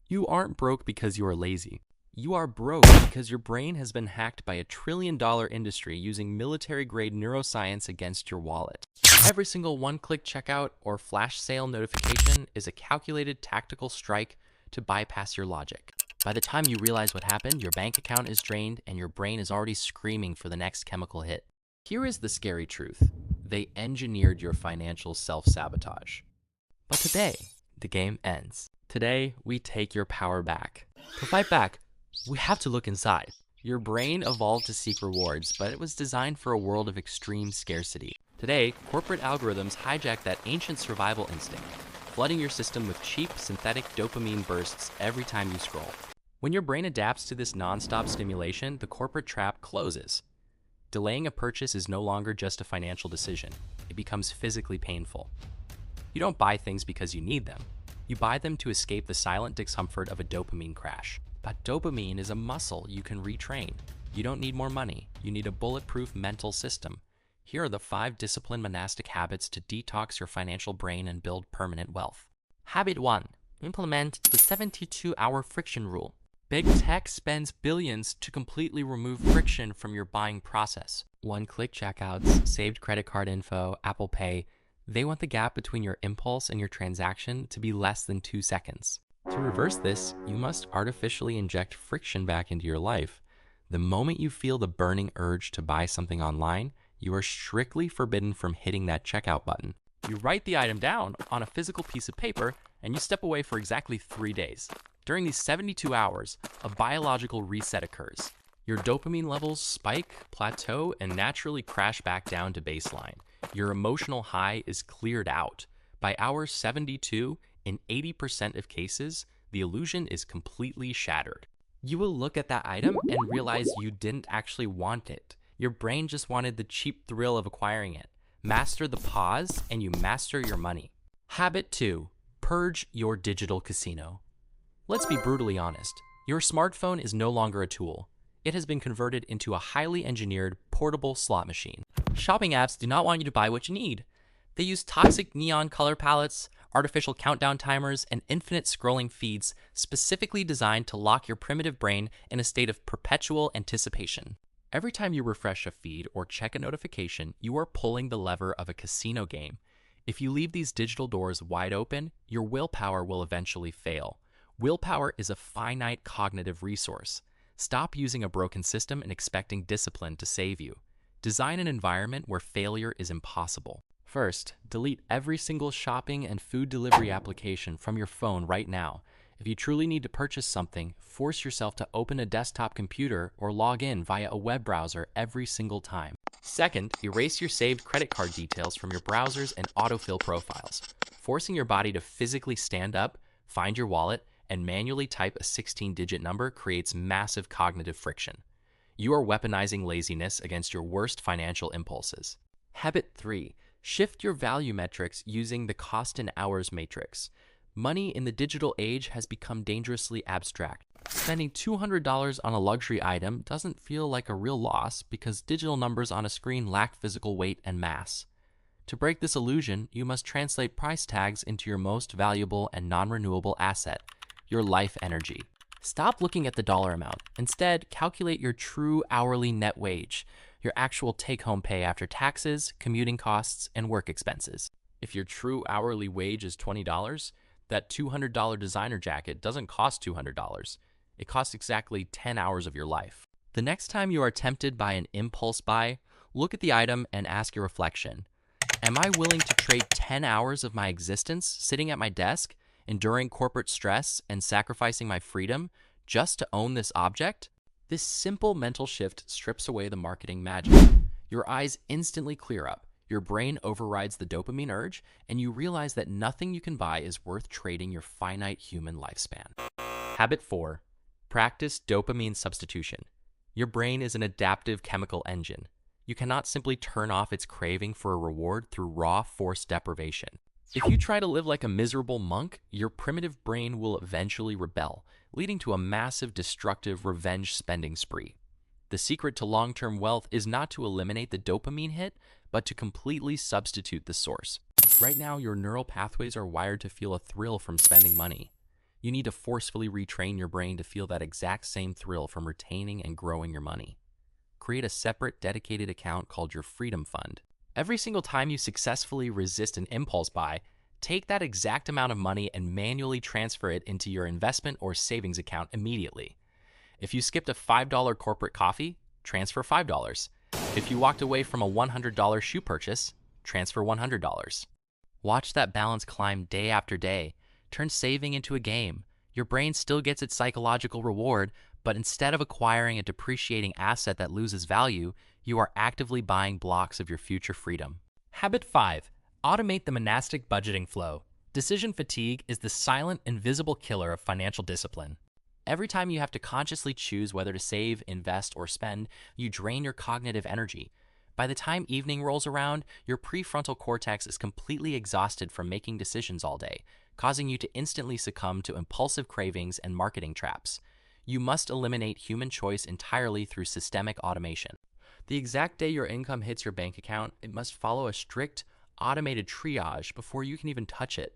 You aren't broke because you are lazy. You are broke because your brain has been hacked by a trillion-dollar industry using military-grade neuroscience against your wallet. Every single one-click checkout or flash sale notification is a calculated tactical strike to bypass your logic. By the time you realize what happened, your bank account is drained and your brain is already screaming for the next chemical hit. Here is the scary truth. They engineered your financial self-sabotage. But today, the game ends. Today, we take your power back. To fight back, we have to look inside. Your brain evolved to seek rewards, but it was designed for a world of extreme scarcity. Today, corporate algorithms hijack that ancient survival instinct, flooding your system with cheap, synthetic dopamine bursts every time you scroll. When your brain adapts to this non-stop stimulation, the corporate trap closes. Delaying a purchase is no longer just a financial decision. It becomes physically painful. You don't buy things because you need them. You buy them to escape the silent discomfort of a dopamine crash. But dopamine is a muscle you can retrain. You don't need more money. You need a bulletproof mental system. Here are the 5 disciplined monastic habits to detox your financial brain and build permanent wealth. Habit 1. Implement the 72-hour friction rule. Big tech spends billions to completely remove friction from your buying process. One-click checkouts, saved credit card info, Apple Pay. They want the gap between your impulse and your transaction to be less than 2 seconds. To reverse this, you must artificially inject friction back into your life. The moment you feel the burning urge to buy something online, you are strictly forbidden from hitting that checkout button. You write the item down on a physical piece of paper, and you step away for exactly 3 days. During these 72 hours, a biological reset occurs. Your dopamine levels spike, plateau, and naturally crash back down to baseline. Your emotional high is cleared out. By hour 72, in 80% of cases, the illusion is completely shattered. You will look at that item and realize you didn't actually want it. Your brain just wanted the cheap thrill of acquiring it. Master the pause, and you master your money. Habit 2. Purge your digital casino. Let's be brutally honest. Your smartphone is no longer a tool. It has been converted into a highly engineered, portable slot machine. Shopping apps do not want you to buy what you need. They use toxic neon color palettes, artificial countdown timers, and infinite scrolling feeds specifically designed to lock your primitive brain in a state of perpetual anticipation. Every time you refresh a feed or check a notification, you are pulling the lever of a casino game. If you leave these digital doors wide open, your willpower will eventually fail. Willpower is a finite cognitive resource. Stop using a broken system and expecting discipline to save you. Design an environment where failure is impossible. First, delete every single shopping and food delivery application from your phone right now. If you truly need to purchase something, force yourself to open a desktop computer or log in via a web browser every single time. Second, erase your saved credit card details from your browsers and autofill profiles. Forcing your body to physically stand up, find your wallet, and manually type a 16-digit number creates massive cognitive friction. You are weaponizing laziness against your worst financial impulses. Habit 3. Shift your value metrics using the cost in hours matrix. Money in the digital age has become dangerously abstract. Spending $200 on a luxury item doesn't feel like a real loss because digital numbers on a screen lack physical weight and mass. To break this illusion, you must translate price tags into your most valuable and non-renewable asset, your life energy. Stop looking at the dollar amount. Instead, calculate your true hourly net wage, your actual take-home pay after taxes, commuting costs, and work expenses. If your true hourly wage is $20, that $200 designer jacket doesn't cost $200. It costs exactly 10 hours of your life. The next time you are tempted by an impulse buy, look at the item and ask your reflection. Am I willing to trade 10 hours of my existence sitting at my desk, enduring corporate stress, and sacrificing my freedom just to own this object? This simple mental shift strips away the marketing magic. Your eyes instantly clear up, your brain overrides the dopamine urge, and you realize that nothing you can buy is worth trading your finite human lifespan. Habit 4. Practice dopamine substitution. Your brain is an adaptive chemical engine. You cannot simply turn off its craving for a reward through raw force deprivation. If you try to live like a miserable monk, your primitive brain will eventually rebel, leading to a massive destructive revenge spending spree. The secret to long-term wealth is not to eliminate the dopamine hit, but to completely substitute the source. Right now, your neural pathways are wired to feel a thrill from spending money. You need to forcefully retrain your brain to feel that exact same thrill from retaining and growing your money. Create a separate, dedicated account called your Freedom Fund. Every single time you successfully resist an impulse buy, take that exact amount of money and manually transfer it into your investment or savings account immediately. If you skipped a $5 corporate coffee, transfer $5. If you walked away from a $100 shoe purchase, transfer $100. Watch that balance climb day after day. Turn saving into a game. Your brain still gets its psychological reward, but instead of acquiring a depreciating asset that loses value, you are actively buying blocks of your future freedom. Habit 5. Automate the monastic budgeting flow. Decision fatigue is the silent, invisible killer of financial discipline. Every time you have to consciously choose whether to save, invest, or spend, you drain your cognitive energy. By the time evening rolls around, your prefrontal cortex is completely exhausted from making decisions all day, causing you to instantly succumb to impulsive cravings and marketing traps. You must eliminate human choice entirely through systemic automation. The exact day your income hits your bank account, it must follow a strict, automated triage before you can even touch it.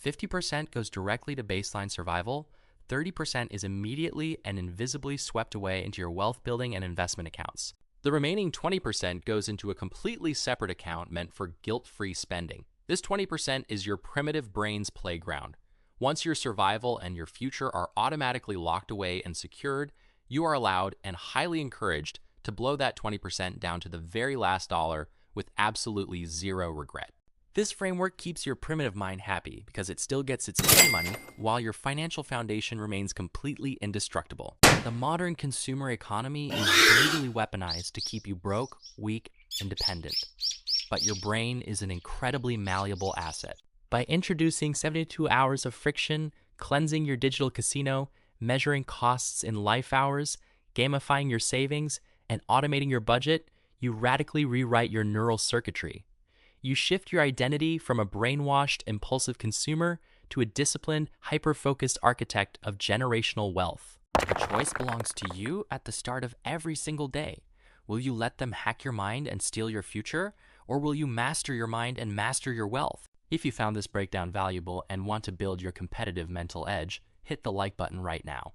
50% goes directly to baseline survival, 30% is immediately and invisibly swept away into your wealth building and investment accounts. The remaining 20% goes into a completely separate account meant for guilt-free spending. This 20% is your primitive brain's playground. Once your survival and your future are automatically locked away and secured, you are allowed and highly encouraged to blow that 20% down to the very last dollar with absolutely zero regret. This framework keeps your primitive mind happy because it still gets its pay money while your financial foundation remains completely indestructible. The modern consumer economy is brutally weaponized to keep you broke, weak, and dependent. But your brain is an incredibly malleable asset. By introducing 72 hours of friction, cleansing your digital casino, measuring costs in life hours, gamifying your savings, and automating your budget, you radically rewrite your neural circuitry. You shift your identity from a brainwashed, impulsive consumer to a disciplined, hyper-focused architect of generational wealth. The choice belongs to you at the start of every single day. Will you let them hack your mind and steal your future, or will you master your mind and master your wealth? If you found this breakdown valuable and want to build your competitive mental edge, hit the like button right now.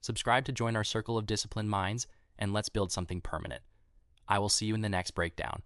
Subscribe to join our circle of disciplined minds, and let's build something permanent. I will see you in the next breakdown.